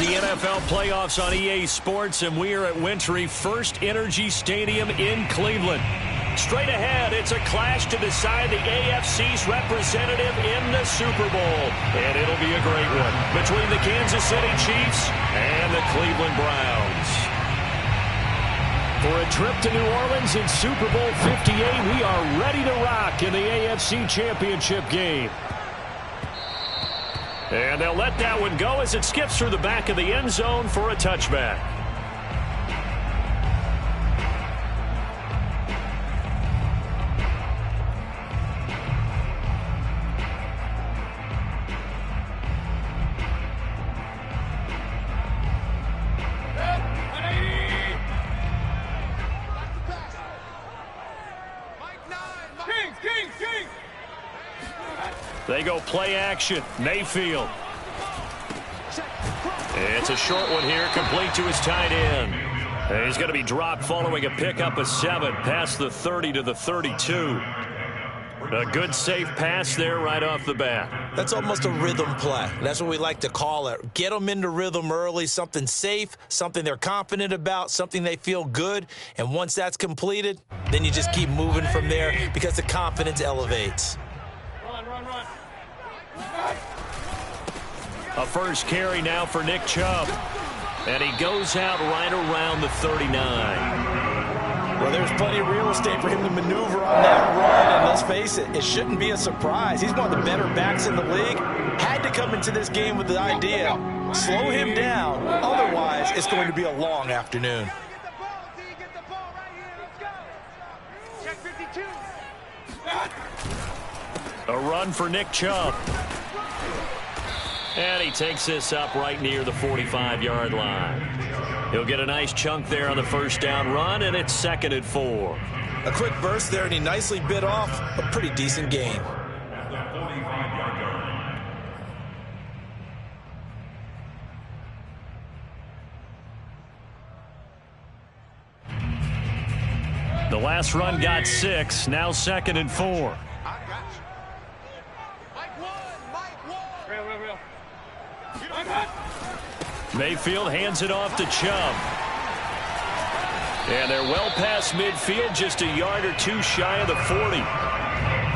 the NFL playoffs on EA Sports, and we are at Wintry First Energy Stadium in Cleveland. Straight ahead, it's a clash to decide the AFC's representative in the Super Bowl. And it'll be a great one between the Kansas City Chiefs and the Cleveland Browns. For a trip to New Orleans in Super Bowl 58, we are ready to rock in the AFC Championship game. And they'll let that one go as it skips through the back of the end zone for a touchback. They go play action. Mayfield. It's a short one here, complete to his tight end. And he's going to be dropped following a pickup of 7 past the 30 to the 32. A good, safe pass there right off the bat. That's almost a rhythm play. That's what we like to call it. Get them into rhythm early, something safe, something they're confident about, something they feel good. And once that's completed, then you just keep moving from there because the confidence elevates. Run. A first carry now for Nick Chubb. And he goes out right around the 39. Well, there's plenty of real estate for him to maneuver on that run. And let's face it, it shouldn't be a surprise. He's one of the better backs in the league. Had to come into this game with the idea, slow him down. Otherwise, it's going to be a long afternoon. Get the ball right here. Let's go. Check 52. A run for Nick Chubb. And he takes this up right near the 45-yard line. He'll get a nice chunk there on the first down run, and it's 2nd and 4. A quick burst there, and he nicely bit off a pretty decent gain. The last run got 6, now 2nd and 4. Mayfield hands it off to Chubb. And they're well past midfield, just a yard or two shy of the 40.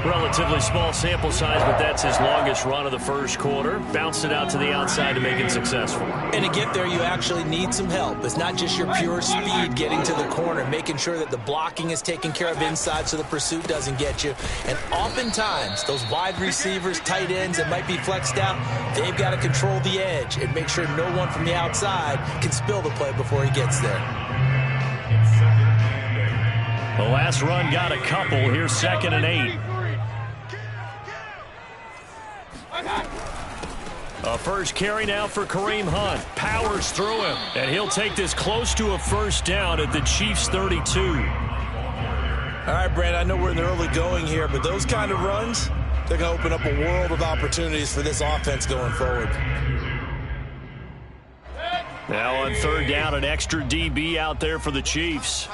Relatively small sample size, but that's his longest run of the first quarter. Bounced it out to the outside to make it successful. And to get there, you actually need some help. It's not just your pure speed getting to the corner, making sure that the blocking is taken care of inside so the pursuit doesn't get you. And oftentimes, those wide receivers, tight ends that might be flexed out, they've got to control the edge and make sure no one from the outside can spill the play before he gets there. The last run got a couple. Here's 2nd and 8. A first carry now for Kareem Hunt. Powers through him. And he'll take this close to a first down at the Chiefs' 32. All right, Brand, I know we're in the early going here, but those kind of runs, they're going to open up a world of opportunities for this offense going forward. Now on 3rd down, an extra DB out there for the Chiefs.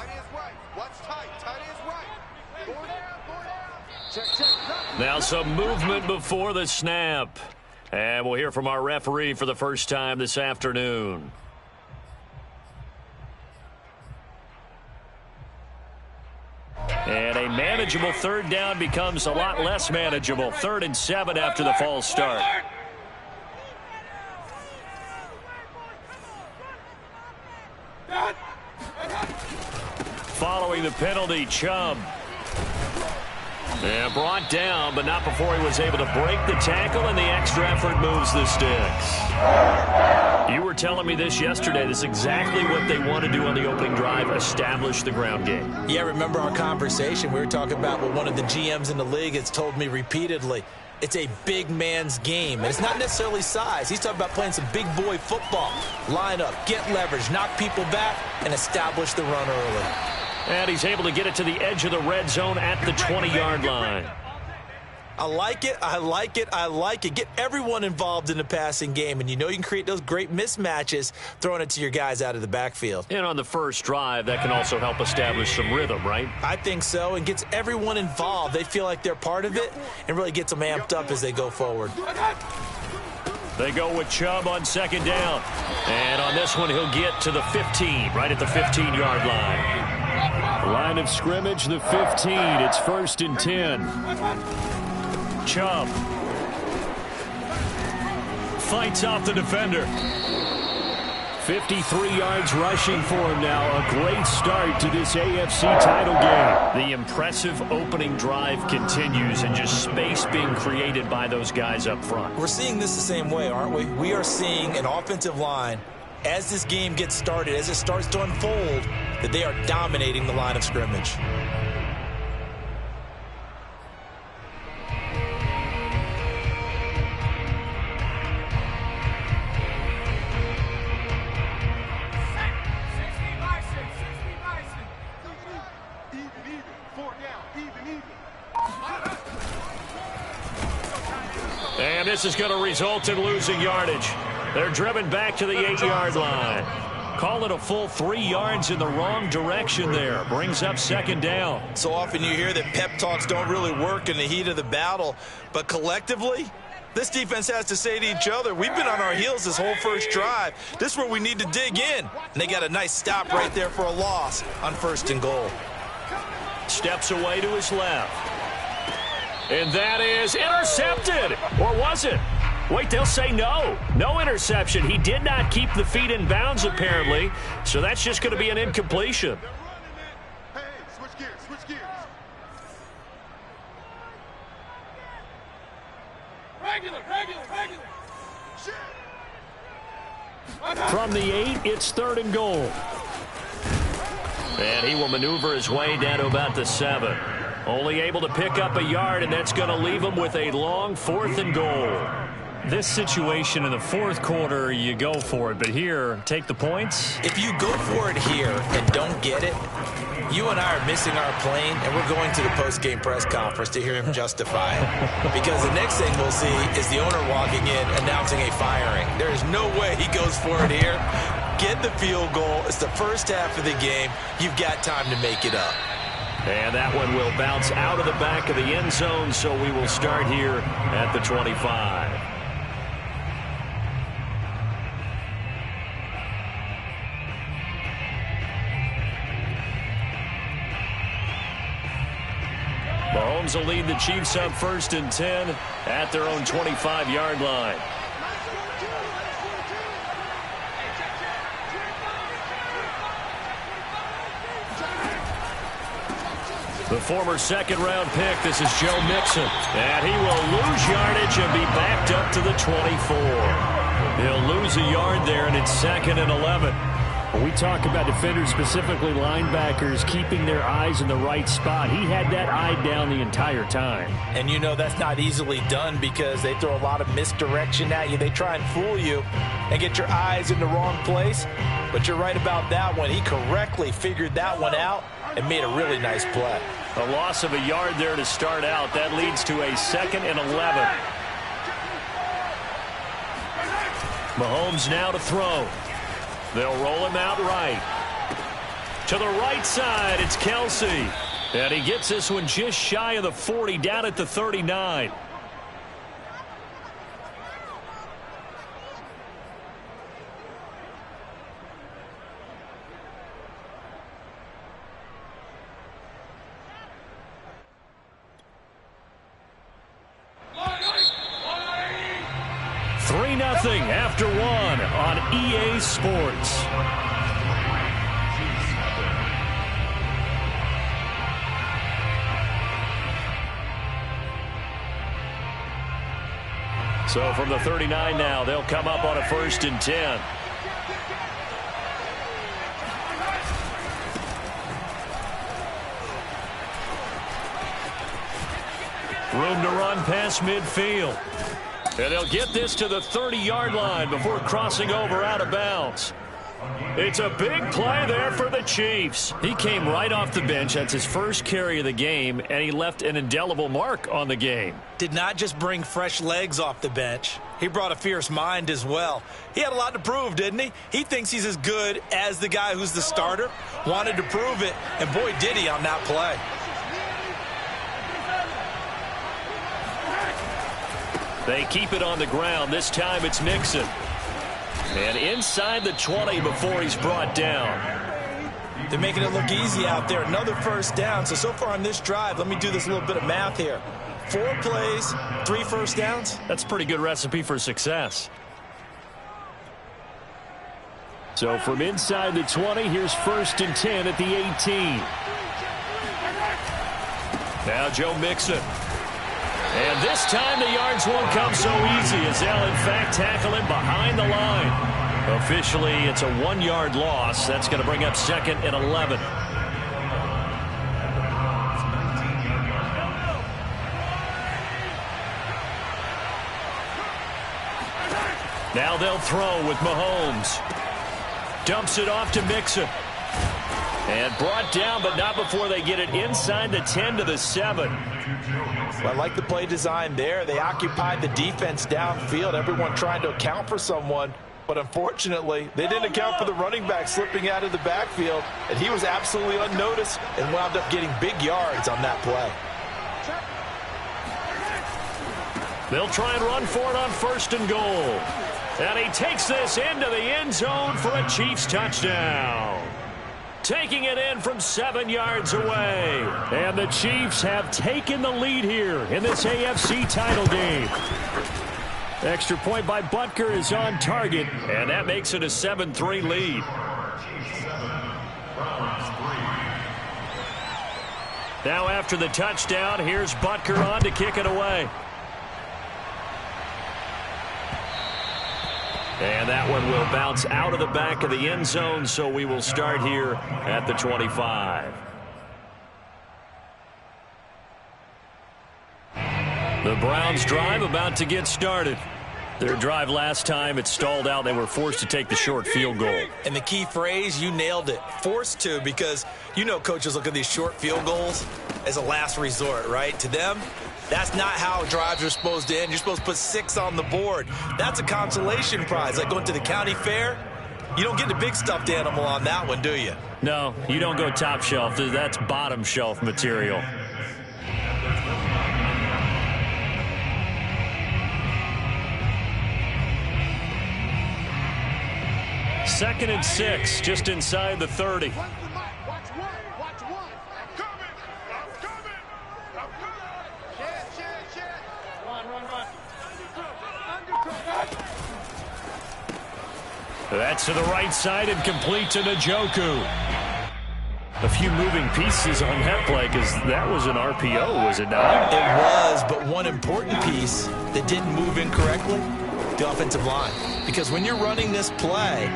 Now some movement before the snap. And we'll hear from our referee for the first time this afternoon. And a manageable 3rd down becomes a lot less manageable. 3rd and 7 after the false start. Following the penalty, Chubb. And brought down, but not before he was able to break the tackle, and the extra effort moves the sticks. You were telling me this yesterday. This is exactly what they want to do on the opening drive, establish the ground game. Yeah, remember our conversation. We were talking about what one of the GMs in the league has told me repeatedly. It's a big man's game, and it's not necessarily size. He's talking about playing some big boy football. Line up, get leverage, knock people back, and establish the run early. And he's able to get it to the edge of the red zone at the 20-yard line. I like it. I like it. I like it. Get everyone involved in the passing game, and you know you can create those great mismatches throwing it to your guys out of the backfield. And on the first drive, that can also help establish some rhythm, right? I think so, and gets everyone involved. They feel like they're part of it and really gets them amped up as they go forward. They go with Chubb on second down. And on this one, he'll get to the 15, right at the 15-yard line. Line of scrimmage, the 15. It's 1st and 10. Chubb fights off the defender. 53 yards rushing for him now. A great start to this AFC title game. The impressive opening drive continues, and just space being created by those guys up front. We're seeing this the same way, aren't we? We are seeing an offensive line, as this game gets started, as it starts to unfold, that they are dominating the line of scrimmage. And this is going to result in losing yardage. They're driven back to the 8-yard line. Call it a full 3 yards in the wrong direction there. Brings up second down. So often you hear that pep talks don't really work in the heat of the battle, but collectively, this defense has to say to each other, we've been on our heels this whole first drive. This is where we need to dig in. And they got a nice stop right there for a loss on 1st and goal. Steps away to his left. And that is intercepted. Or was it? Wait, they'll say no. No interception. He did not keep the feet in bounds, apparently. So that's just going to be an incompletion. Hey, switch gears, switch gears. Regular. From the 8, it's 3rd and goal. And he will maneuver his way down to about the 7. Only able to pick up a yard, and that's going to leave him with a long 4th and goal. This situation in the 4th quarter, you go for it. But here, take the points. If you go for it here and don't get it, you and I are missing our plane, and we're going to the post-game press conference to hear him justify it. Because the next thing we'll see is the owner walking in announcing a firing. There is no way he goes for it here. Get the field goal. It's the first half of the game. You've got time to make it up. And that one will bounce out of the back of the end zone, so we will start here at the 25. Mahomes will lead the Chiefs up 1st and 10 at their own 25-yard line. The former second-round pick, this is Joe Mixon. And he will lose yardage and be backed up to the 24. He'll lose a yard there, and it's 2nd and 11. When we talk about defenders, specifically linebackers, keeping their eyes in the right spot, he had that eye down the entire time. And you know that's not easily done because they throw a lot of misdirection at you. They try and fool you and get your eyes in the wrong place. But you're right about that one. He correctly figured that one out and made a really nice play. A loss of a yard there to start out. That leads to a 2nd and 11. Mahomes now to throw. They'll roll him out right. To the right side, it's Kelsey. And he gets this one just shy of the 40, down at the 39. Nothing after one on EA Sports. So from the 39 now, they'll come up on a 1st and 10. Room to run past midfield. And they'll get this to the 30-yard line before crossing over out of bounds. It's a big play there for the Chiefs. He came right off the bench. That's his first carry of the game, and he left an indelible mark on the game. Did not just bring fresh legs off the bench. He brought a fierce mind as well. He had a lot to prove, didn't he? He thinks he's as good as the guy who's the starter. Wanted to prove it, and boy, did he on that play. They keep it on the ground. This time it's Mixon. And inside the 20 before he's brought down. They're making it look easy out there. Another first down. So far on this drive, let me do this little bit of math here. 4 plays, 3 first downs. That's a pretty good recipe for success. So from inside the 20, here's 1st and 10 at the 18. Now Joe Mixon. And this time the yards won't come so easy as they'll in fact tackle him behind the line. Officially, it's a 1-yard loss. That's going to bring up 2nd and 11. Now they'll throw with Mahomes. Dumps it off to Mixon. And brought down, but not before they get it inside the 10 to the 7. Well, I like the play design there. They occupied the defense downfield. Everyone trying to account for someone. But unfortunately, they didn't account for the running back slipping out of the backfield. And he was absolutely unnoticed and wound up getting big yards on that play. They'll try and run for it on 1st and goal. And he takes this into the end zone for a Chiefs touchdown. Taking it in from 7 yards away. And the Chiefs have taken the lead here in this AFC title game. Extra point by Butker is on target, and that makes it a 7-3 lead. Now after the touchdown, here's Butker on to kick it away. And that one will bounce out of the back of the end zone, so we will start here at the 25. The Browns drive about to get started. Their drive last time, it stalled out. They were forced to take the short field goal. And the key phrase, you nailed it. Forced to, because you know coaches look at these short field goals as a last resort, right? To them, that's not how drives are supposed to end. You're supposed to put 6 on the board. That's a consolation prize. Like going to the county fair, you don't get the big stuffed animal on that one, do you? No, you don't go top shelf. That's bottom shelf material. Second and 6, just inside the 30. That's to the right side and complete to Njoku. A few moving pieces on that play because that was an RPO, was it not? It was, but one important piece that didn't move incorrectly, the offensive line. Because when you're running this play,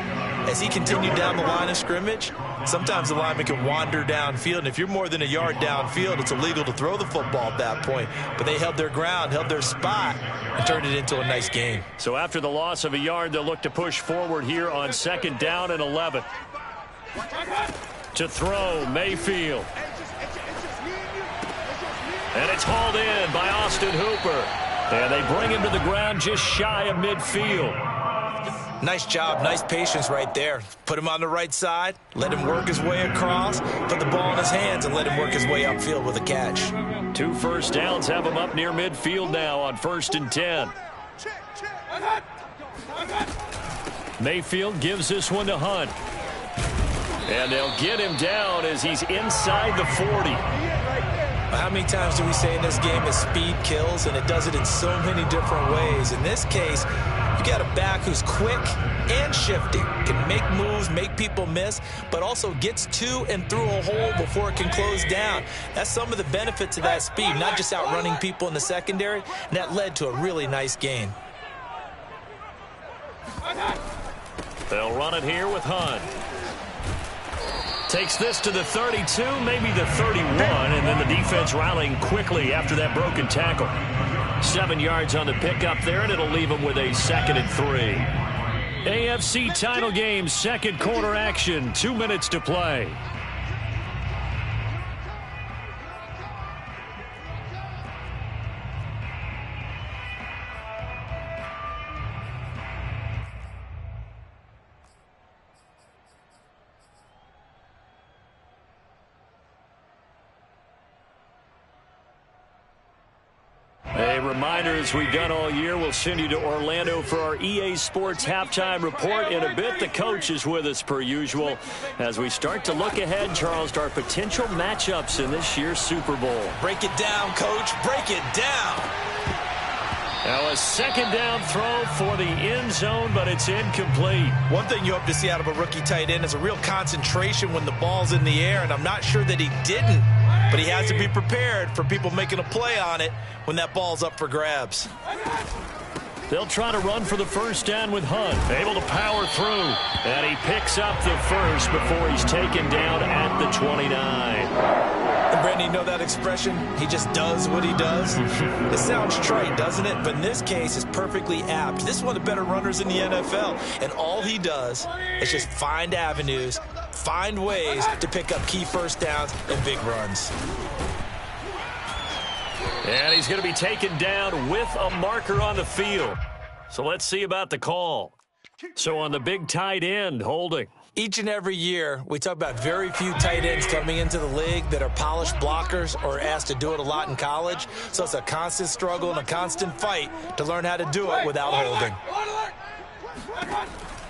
as he continued down the line of scrimmage, sometimes the lineman can wander downfield. And if you're more than a yard downfield, it's illegal to throw the football at that point. But they held their ground, held their spot, and turned it into a nice game. So after the loss of a yard, they'll look to push forward here on 2nd down and 11. To throw, Mayfield. And it's hauled in by Austin Hooper. And they bring him to the ground just shy of midfield. Nice job, nice patience right there. Put him on the right side, let him work his way across, put the ball in his hands, and let him work his way upfield with a catch. 2 first downs have him up near midfield now on 1st and 10. Mayfield gives this one to Hunt. And they'll get him down as he's inside the 40. How many times do we say in this game that speed kills, and it does it in so many different ways? In this case, you got a back who's quick and shifty, can make moves, make people miss, but also gets to and through a hole before it can close down. That's some of the benefits of that speed, not just outrunning people in the secondary, and that led to a really nice gain. They'll run it here with Hunt. Takes this to the 32, maybe the 31, and then the defense rallying quickly after that broken tackle. 7 yards on the pickup there, and it'll leave them with a 2nd and 3. AFC title game, 2nd quarter action, 2 minutes to play. A reminder, as we've done all year, we'll send you to Orlando for our EA Sports halftime report. In a bit, the coach is with us per usual as we start to look ahead, Charles, to our potential matchups in this year's Super Bowl. Break it down, Coach. Break it down. Now a second down throw for the end zone, but it's incomplete. One thing you hope to see out of a rookie tight end is a real concentration when the ball's in the air, and I'm not sure that he didn't, but he has to be prepared for people making a play on it when that ball's up for grabs. They'll try to run for the first down with Hunt. Able to power through, and he picks up the first before he's taken down at the 29. And Brandon, you know that expression? He just does what he does. It sounds trite, doesn't it? But in this case, it's perfectly apt. This is one of the better runners in the NFL, and all he does is just find avenues, find ways to pick up key first downs and big runs. And he's going to be taken down with a marker on the field. So let's see about the call. So on the big tight end, holding. Each and every year, we talk about very few tight ends coming into the league that are polished blockers or asked to do it a lot in college. So it's a constant struggle and a constant fight to learn how to do it without holding.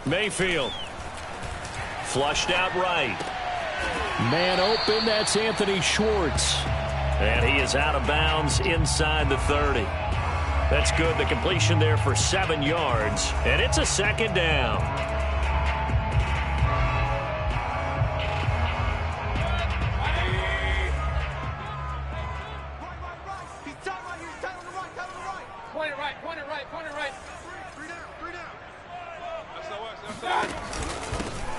Mayfield. Flushed out right. Man open, that's Anthony Schwartz. And he is out of bounds inside the 30. That's good. The completion there for 7 yards. And it's a second down.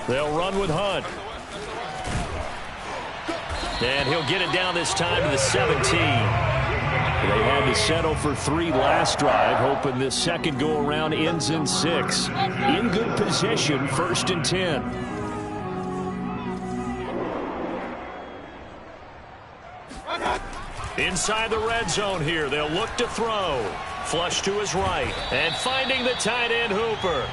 They'll run with Hunt. And he'll get it down this time to the 17. They had to settle for 3 last drive, hoping this second go-around ends in 6. In good position, 1st and 10. Inside the red zone here, they'll look to throw. Flush to his right, and finding the tight end Hooper.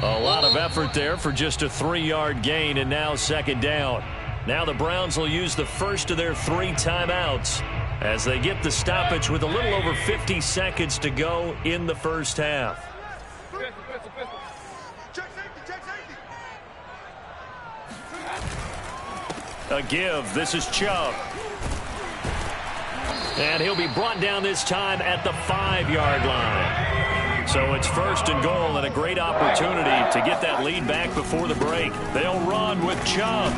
A lot of effort there for just a 3-yard gain, and now second down. Now the Browns will use the first of their 3 timeouts as they get the stoppage with a little over 50 seconds to go in the first half. A give. This is Chubb. And he'll be brought down this time at the 5-yard line. So it's 1st and goal and a great opportunity to get that lead back before the break. They'll run with Chubb.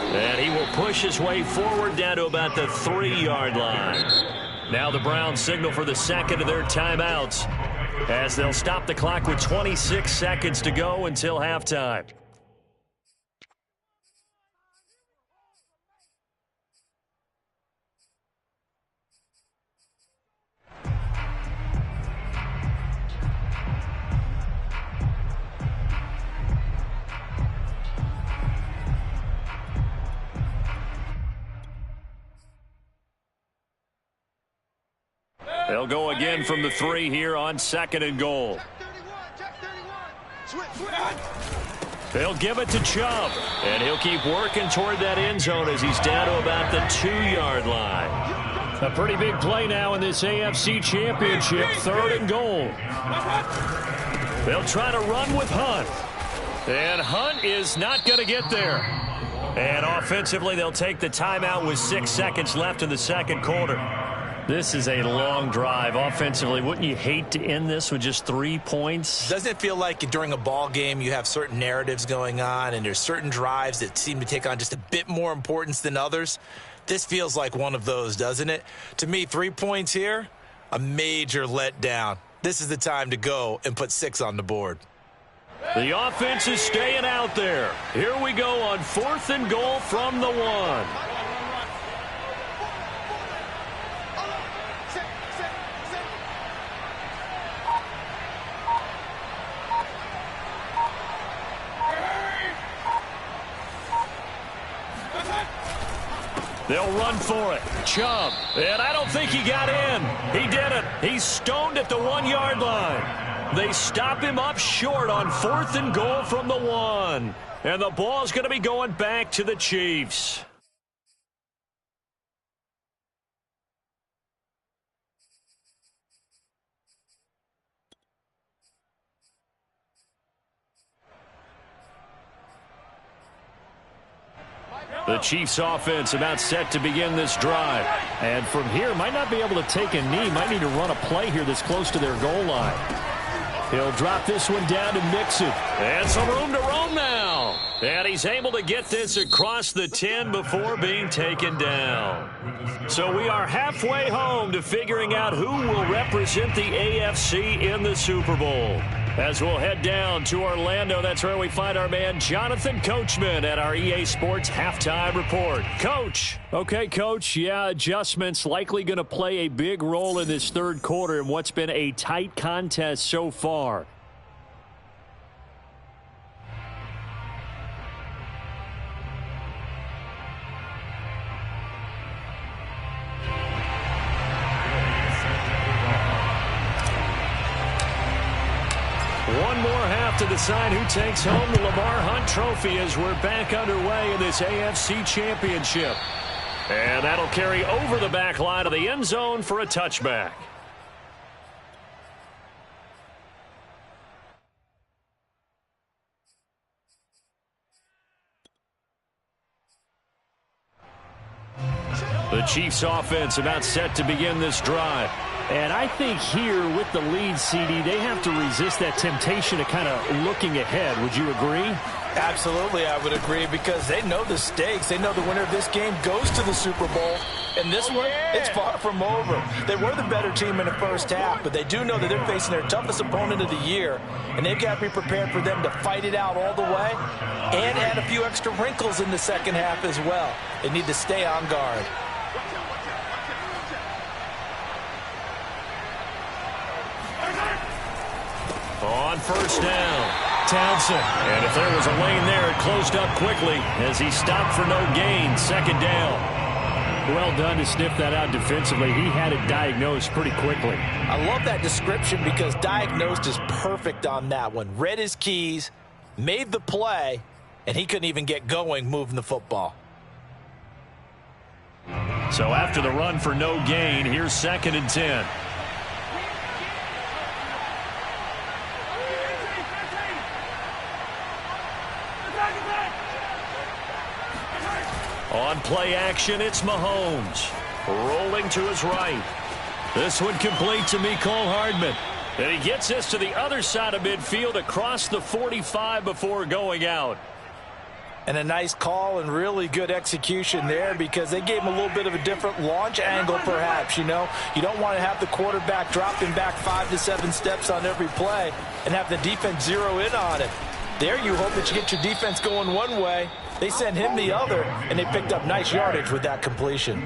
And he will push his way forward down to about the 3-yard line. Now the Browns signal for the second of their timeouts as they'll stop the clock with 26 seconds to go until halftime. They'll go again from the 3 here on 2nd and goal. They'll give it to Chubb, and he'll keep working toward that end zone as he's down to about the 2-yard line. A pretty big play now in this AFC Championship, 3rd and goal. They'll try to run with Hunt, and Hunt is not going to get there. And offensively, they'll take the timeout with 6 seconds left in the second quarter. This is a long drive. Offensively, wouldn't you hate to end this with just 3 points? Doesn't it feel like during a ball game you have certain narratives going on and there's certain drives that seem to take on just a bit more importance than others? This feels like one of those, doesn't it? To me, 3 points here, a major letdown. This is the time to go and put 6 on the board. The offense is staying out there. Here we go on 4th and goal from the 1. They'll run for it. Chubb. And I don't think he got in. He didn't. He's stoned at the 1-yard line. They stop him up short on 4th and goal from the 1. And the ball's going to be going back to the Chiefs. The Chiefs offense about set to begin this drive. And from here, might not be able to take a knee. Might need to run a play here this close to their goal line. He'll drop this one down to Mixon. And some room to roam now. And he's able to get this across the 10 before being taken down. So we are halfway home to figuring out who will represent the AFC in the Super Bowl. As we'll head down to Orlando, that's where we find our man Jonathan Coachman at our EA Sports Halftime Report. Coach. Okay, Coach. Yeah, adjustments likely going to play a big role in this third quarter in what's been a tight contest so far. One more half to decide who takes home the Lamar Hunt Trophy as we're back underway in this AFC Championship. And that'll carry over the back line of the end zone for a touchback. The Chiefs offense about set to begin this drive. And I think here with the lead, CD, they have to resist that temptation to kind of looking ahead. Would you agree? Absolutely, I would agree, because they know the stakes. They know the winner of this game goes to the Super Bowl. And this one, it's far from over. They were the better team in the first half, but they do know that they're facing their toughest opponent of the year, and they've got to be prepared for them to fight it out all the way and add a few extra wrinkles in the second half as well. They need to stay on guard. On first down, Townsend. And if there was a lane there, it closed up quickly as he stopped for no gain. Second down. Well done to sniff that out defensively. He had it diagnosed pretty quickly. I love that description because diagnosed is perfect on that one. Read his keys, made the play, and he couldn't even get going moving the football. So after the run for no gain, here's 2nd and 10. On play action, it's Mahomes. Rolling to his right. This one complete to Mecole Hardman. And he gets this to the other side of midfield across the 45 before going out. And a nice call and really good execution there because they gave him a little bit of a different launch angle perhaps, you know. You don't want to have the quarterback dropping back 5 to 7 steps on every play and have the defense zero in on it. There you hope that you get your defense going one way. They sent him the other, and they picked up nice yardage with that completion.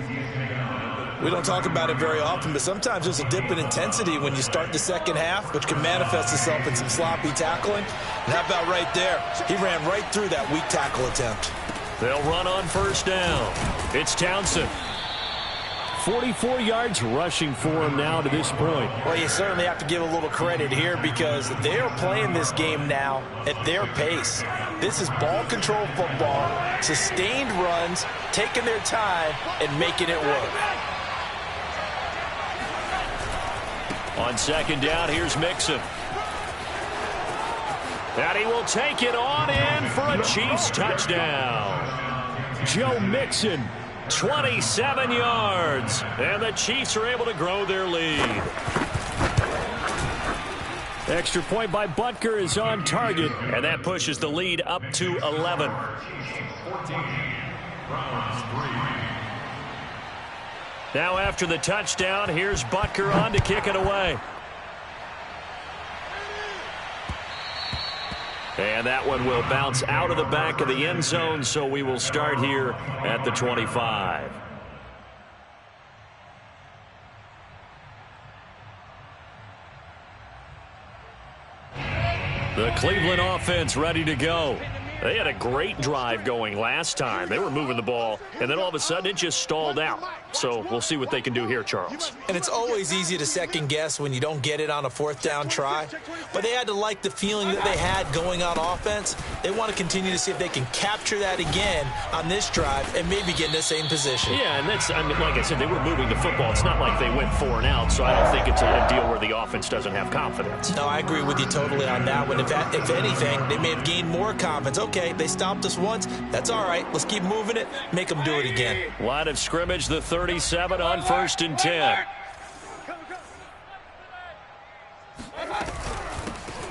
We don't talk about it very often, but sometimes there's a dip in intensity when you start the second half, which can manifest itself in some sloppy tackling. And how about right there? He ran right through that weak tackle attempt. They'll run on first down. It's Townsend. 44 yards rushing for him now to this point. Well, you certainly have to give a little credit here because they're playing this game now at their pace. This is ball control football, sustained runs, taking their time, and making it work. On second down, here's Mixon. And he will take it on in for a Chiefs touchdown. Joe Mixon. 27 yards. And the Chiefs are able to grow their lead. Extra point by Butker is on target. And that pushes the lead up to 11. Now after the touchdown, here's Butker on to kick it away. And that one will bounce out of the back of the end zone, so we will start here at the 25. The Cleveland offense ready to go. They had a great drive going last time. They were moving the ball, and then all of a sudden it just stalled out. So we'll see what they can do here, Charles. And it's always easy to second guess when you don't get it on a 4th down try. But they had to like the feeling that they had going on offense. They want to continue to see if they can capture that again on this drive and maybe get in the same position. Yeah, and that's, I mean, like I said, they were moving the football. It's not like they went 4 and out, so I don't think it's a deal where the offense doesn't have confidence. No, I agree with you totally on that one. If anything, they may have gained more confidence. okay, they stopped us once. That's all right. Let's keep moving it, make them do it again. Line of scrimmage, the 37 on 1st and 10.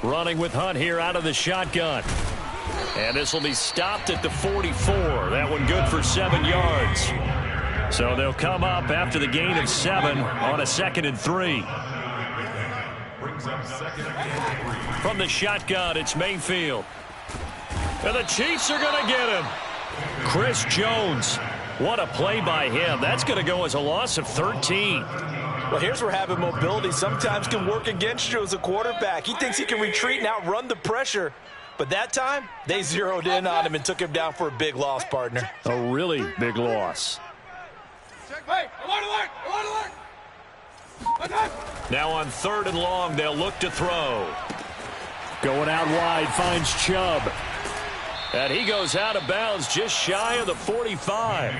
Running with Hunt here out of the shotgun. And this will be stopped at the 44. That one good for 7 yards. So they'll come up after the gain of 7 on a 2nd and 3. From the shotgun, it's Mayfield. And the Chiefs are going to get him. Chris Jones. What a play by him. That's going to go as a loss of 13. Well, here's where having mobility sometimes can work against you as a quarterback. He thinks he can retreat and outrun the pressure. But that time, they zeroed in on him and took him down for a big loss, partner. A really big loss. Now on 3rd and long, they'll look to throw. Going out wide, finds Chubb. And he goes out of bounds just shy of the 45.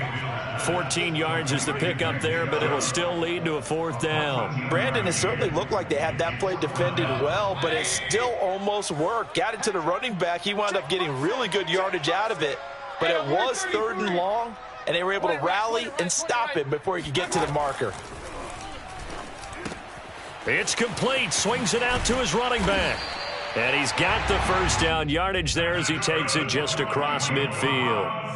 14 yards is the pickup there, but it'll still lead to a 4th down. Brandon, it certainly looked like they had that play defended well, but it still almost worked. Got it to the running back. He wound up getting really good yardage out of it. But it was 3rd and long, and they were able to rally and stop him before he could get to the marker. It's complete. Swings it out to his running back. And he's got the 1st down yardage there as he takes it just across midfield.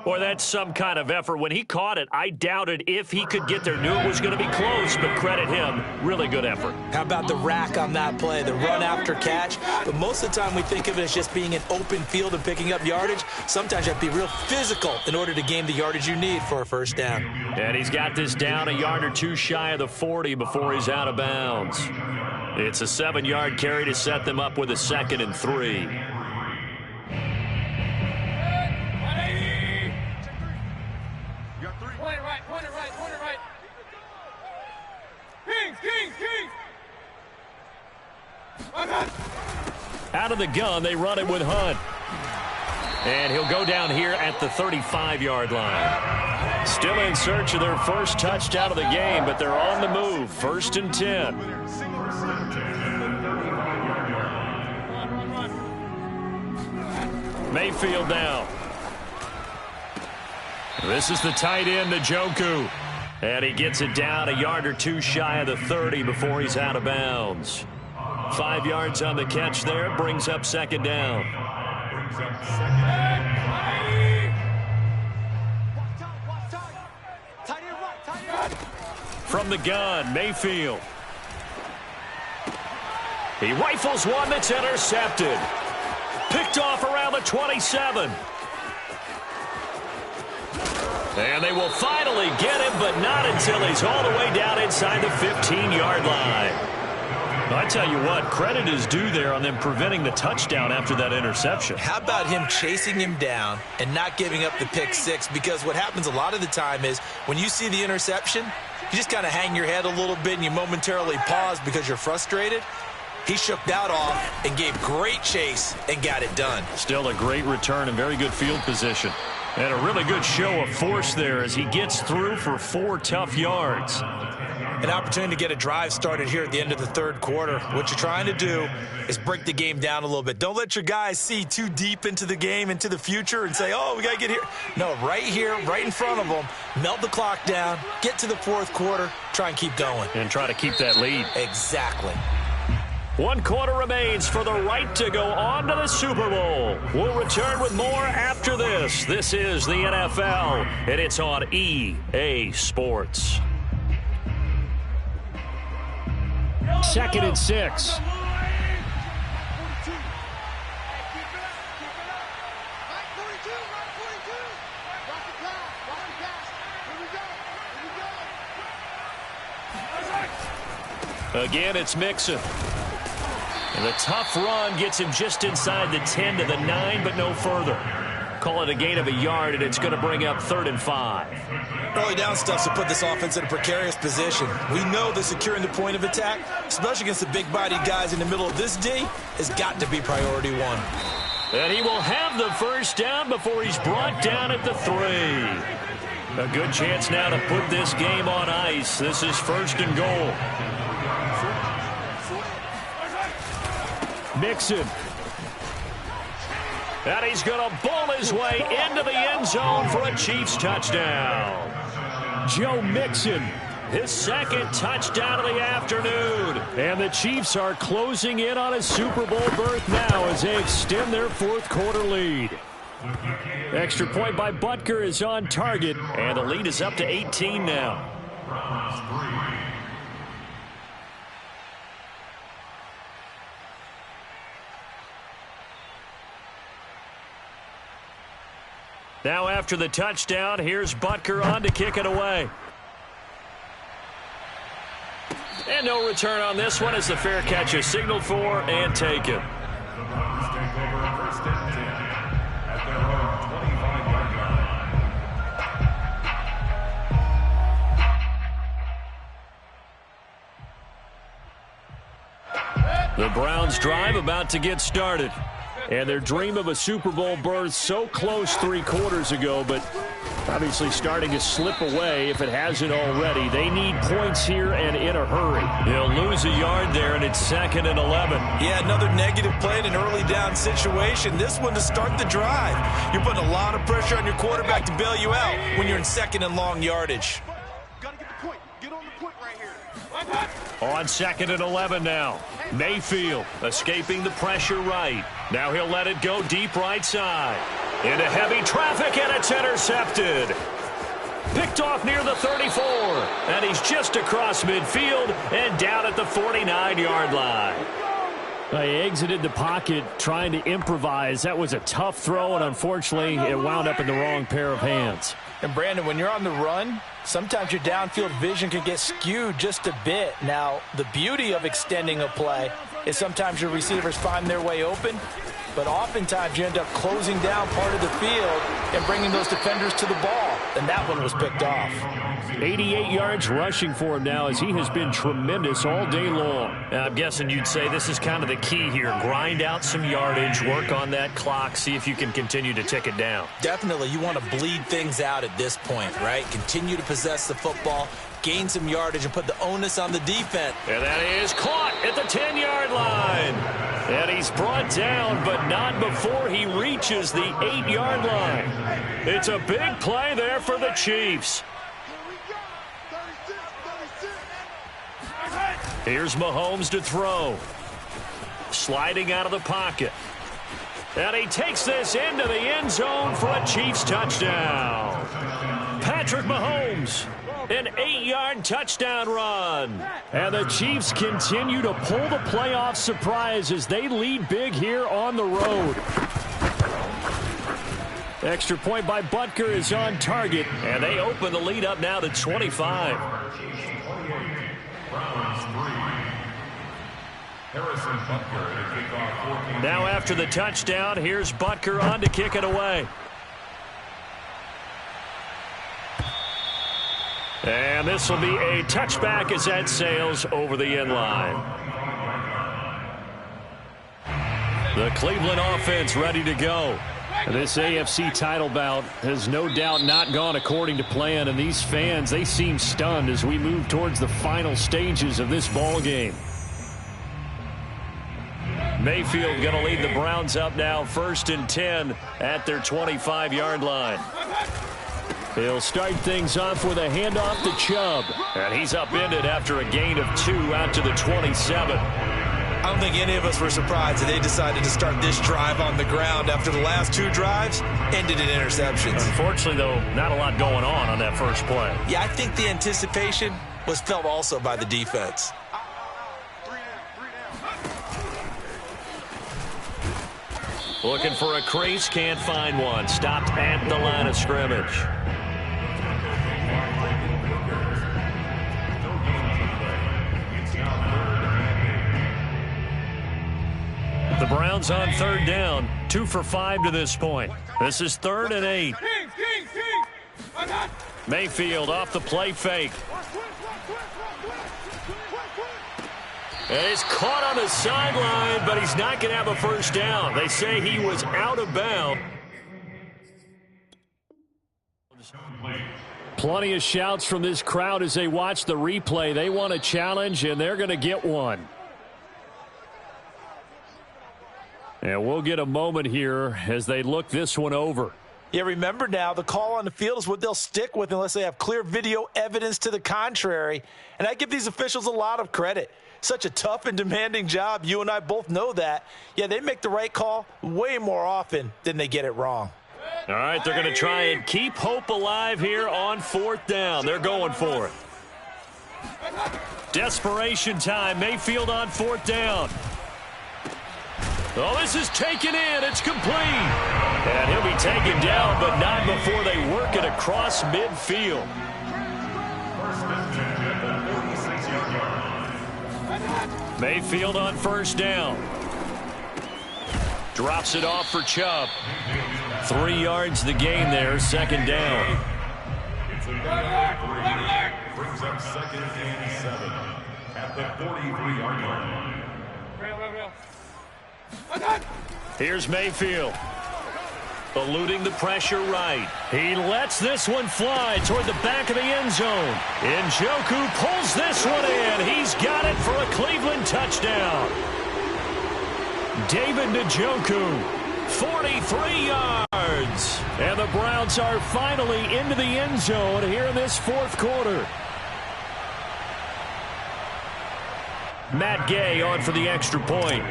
Boy, that's some kind of effort. When he caught it, I doubted if he could get there. Knew it was going to be close, but credit him. Really good effort. How about the rack on that play, the run after catch? But most of the time we think of it as just being an open field and picking up yardage. Sometimes you have to be real physical in order to gain the yardage you need for a 1st down. And he's got this down a yard or 2 shy of the 40 before he's out of bounds. It's a 7-yard carry to set them up with a 2nd and 3. Out of the gun, they run it with Hunt. And he'll go down here at the 35-yard line. Still in search of their 1st touchdown of the game, but they're on the move. 1st and 10. Mayfield down. This is the tight end, Njoku. And he gets it down a yard or 2 shy of the 30 before he's out of bounds. 5 yards on the catch there, brings up 2nd down. From the gun, Mayfield. He rifles one that's intercepted. Picked off around the 27. And they will finally get him, but not until he's all the way down inside the 15-yard line. I tell you what, credit is due there on them preventing the touchdown after that interception. How about him chasing him down and not giving up the pick 6? Because what happens a lot of the time is when you see the interception, you just kind of hang your head a little bit and you momentarily pause because you're frustrated. He shook that off and gave great chase and got it done. Still a great return and very good field position. And a really good show of force there as he gets through for 4 tough yards. An opportunity to get a drive started here at the end of the 3rd quarter. What you're trying to do is break the game down a little bit. Don't let your guys see too deep into the game, into the future, and say, oh, we got to get here. No, right here, right in front of them, melt the clock down, get to the 4th quarter, try and keep going. And try to keep that lead. Exactly. 1 quarter remains for the right to go on to the Super Bowl. We'll return with more after this. This is the NFL, and it's on EA Sports. 2nd and 6. Again, it's Mixon. And the tough run gets him just inside the 10 to the 9, but no further. Call it a gain of a yard, and it's going to bring up 3rd and 5. Early down stuff to put this offense in a precarious position. We know that securing the point of attack, especially against the big-bodied guys in the middle of this D, has got to be priority 1. And he will have the 1st down before he's brought down at the 3. A good chance now to put this game on ice. This is 1st and goal. Mixon. And he's going to bowl his way into the end zone for a Chiefs touchdown. Joe Mixon, his second touchdown of the afternoon. And the Chiefs are closing in on a Super Bowl berth now as they extend their fourth quarter lead. Extra point by Butker is on target. And the lead is up to 18 now. Now after the touchdown, here's Butker on to kick it away. And no return on this one as the fair catch is signaled for and taken. The Browns drive about to get started. And their dream of a Super Bowl berth so close 3 quarters ago, but obviously starting to slip away if it hasn't already. They need points here and in a hurry. They'll lose a yard there, and it's 2nd and 11. Yeah, another negative play in an early down situation. This one to start the drive. You're putting a lot of pressure on your quarterback to bail you out when you're in 2nd and long yardage. Gotta get the point. Get on the point right here. On 2nd and 11 now. Mayfield escaping the pressure right. Now he'll let it go deep right side. Into heavy traffic, and it's intercepted. Picked off near the 34. And he's just across midfield and down at the 49-yard line. They exited the pocket trying to improvise. That was a tough throw, and unfortunately, it wound up in the wrong pair of hands. And Brandon, when you're on the run, sometimes your downfield vision can get skewed just a bit. Now, the beauty of extending a play is sometimes your receivers find their way open, but oftentimes you end up closing down part of the field and bringing those defenders to the ball. And that one was picked off. 88 yards rushing for him now as he has been tremendous all day long. I'm guessing you'd say this is kind of the key here. Grind out some yardage, work on that clock, see if you can continue to tick it down. Definitely, you want to bleed things out at this point, right? Continue to possess the football, gain some yardage, and put the onus on the defense. And that is caught at the 10-yard line. And he's brought down, but not before he reaches the 8-yard line. It's a big play there for the Chiefs. Here's Mahomes to throw. Sliding out of the pocket. And he takes this into the end zone for a Chiefs touchdown. Patrick Mahomes, an 8-yard touchdown run. And the Chiefs continue to pull the playoff surprise as they lead big here on the road. Extra point by Butker is on target. And they open the lead up now to 25. Now after the touchdown, here's Butker on to kick it away. And this will be a touchback as that sails over the end line. The Cleveland offense ready to go. This AFC title bout has no doubt not gone according to plan, and these fans, they seem stunned as we move towards the final stages of this ball game. Mayfield going to lead the Browns up now 1st and 10 at their 25-yard line. He'll start things off with a handoff to Chubb. And he's upended after a gain of 2 out to the 27. I don't think any of us were surprised that they decided to start this drive on the ground after the last 2 drives ended in interceptions. Unfortunately, though, not a lot going on that first play. Yeah, I think the anticipation was felt also by the defense. Looking for a crease, can't find one. Stopped at the line of scrimmage. The Browns on 3rd down, 2 for 5 to this point. This is 3rd and 8. Mayfield off the play fake. And he's caught on the sideline, but he's not going to have a first down. They say he was out of bounds. Plenty of shouts from this crowd as they watch the replay. They want a challenge, and they're going to get one. And we'll get a moment here as they look this one over. Yeah, remember now, the call on the field is what they'll stick with unless they have clear video evidence to the contrary. And I give these officials a lot of credit. Such a tough and demanding job. You and I both know that. Yeah, they make the right call way more often than they get it wrong. All right, they're going to try and keep hope alive here on 4th down. They're going for it. Desperation time. Mayfield on 4th down. Oh, this is taken in. It's complete. And he'll be taken down, but not before they work it across midfield. Mayfield on 1st down. Drops it off for Chubb. 3 yards the gain there, 2nd down. Brings up 2nd and 7 at the 43-yard line. Here's Mayfield. Eluding the pressure right. He lets this one fly toward the back of the end zone. Njoku pulls this one in. He's got it for a Cleveland touchdown. David Njoku, 43 yards. And the Browns are finally into the end zone here in this 4th quarter. Matt Gay on for the extra point.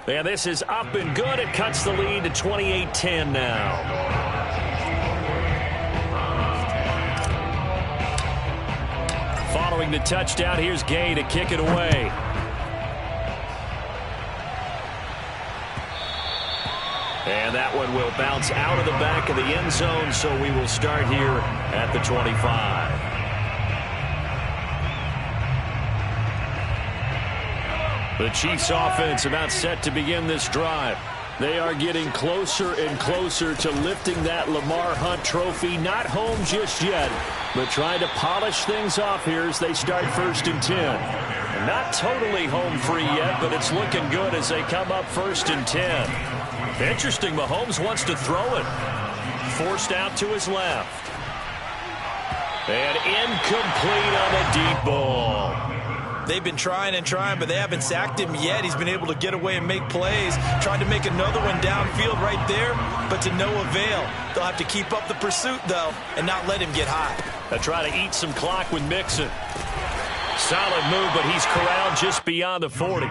And this is up and good. It cuts the lead to 28-10 now. Following the touchdown, here's Gay to kick it away. And that one will bounce out of the back of the end zone, so we will start here at the 25. The Chiefs offense about set to begin this drive. They are getting closer and closer to lifting that Lamar Hunt trophy. Not home just yet, but trying to polish things off here as they start 1st and 10. Not totally home free yet, but it's looking good as they come up 1st and 10. Interesting, Mahomes wants to throw it. Forced out to his left. And incomplete on a deep ball. They've been trying and trying, but they haven't sacked him yet. He's been able to get away and make plays. Tried to make another one downfield right there, but to no avail. They'll have to keep up the pursuit, though, and not let him get hot. They'll try to eat some clock with Mixon. Solid move, but he's corralled just beyond the 40.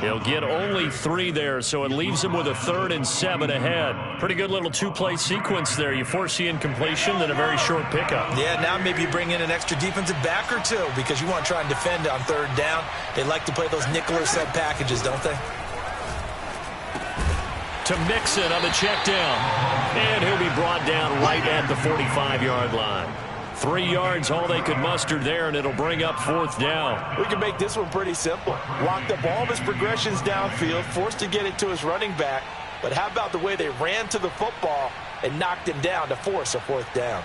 He'll get only 3 there, so it leaves him with a 3rd and 7 ahead. Pretty good little 2-play sequence there. You force the incompletion, then a very short pickup. Yeah, now maybe you bring in an extra defensive back or 2 because you want to try and defend on 3rd down. They like to play those nickel or sub packages, don't they? To Mixon on the check down. And he'll be brought down right at the 45-yard line. 3 yards, all they could muster there, and it'll bring up 4th down. We can make this one pretty simple. Locked up all of his progressions downfield, forced to get it to his running back. But how about the way they ran to the football and knocked him down to force a 4th down?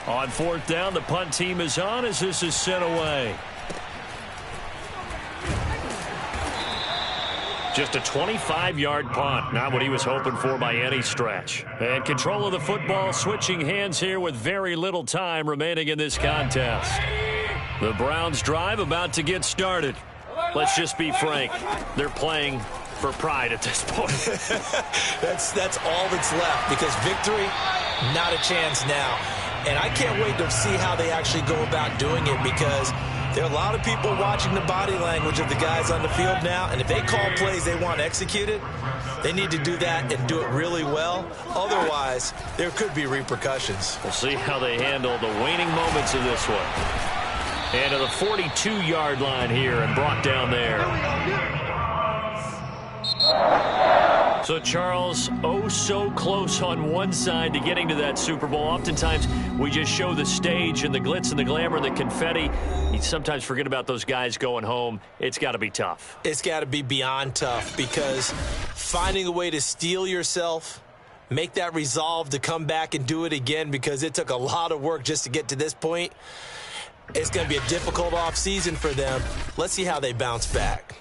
On 4th down, the punt team is on as this is sent away. Just a 25-yard punt, not what he was hoping for by any stretch. And control of the football, switching hands here with very little time remaining in this contest. The Browns drive about to get started. Let's just be frank, they're playing for pride at this point. That's all that's left because victory, not a chance now. And I can't wait to see how they actually go about doing it because there are a lot of people watching the body language of the guys on the field now, and if they call plays they want executed, they need to do that and do it really well. Otherwise, there could be repercussions. We'll see how they handle the waning moments of this one. And to the 42-yard line here and brought down there. So, Charles, oh so close on one side to getting to that Super Bowl. Oftentimes, we just show the stage and the glitz and the glamour and the confetti. You sometimes forget about those guys going home. It's got to be tough. It's got to be beyond tough because finding a way to steel yourself, make that resolve to come back and do it again because it took a lot of work just to get to this point. It's going to be a difficult offseason for them. Let's see how they bounce back.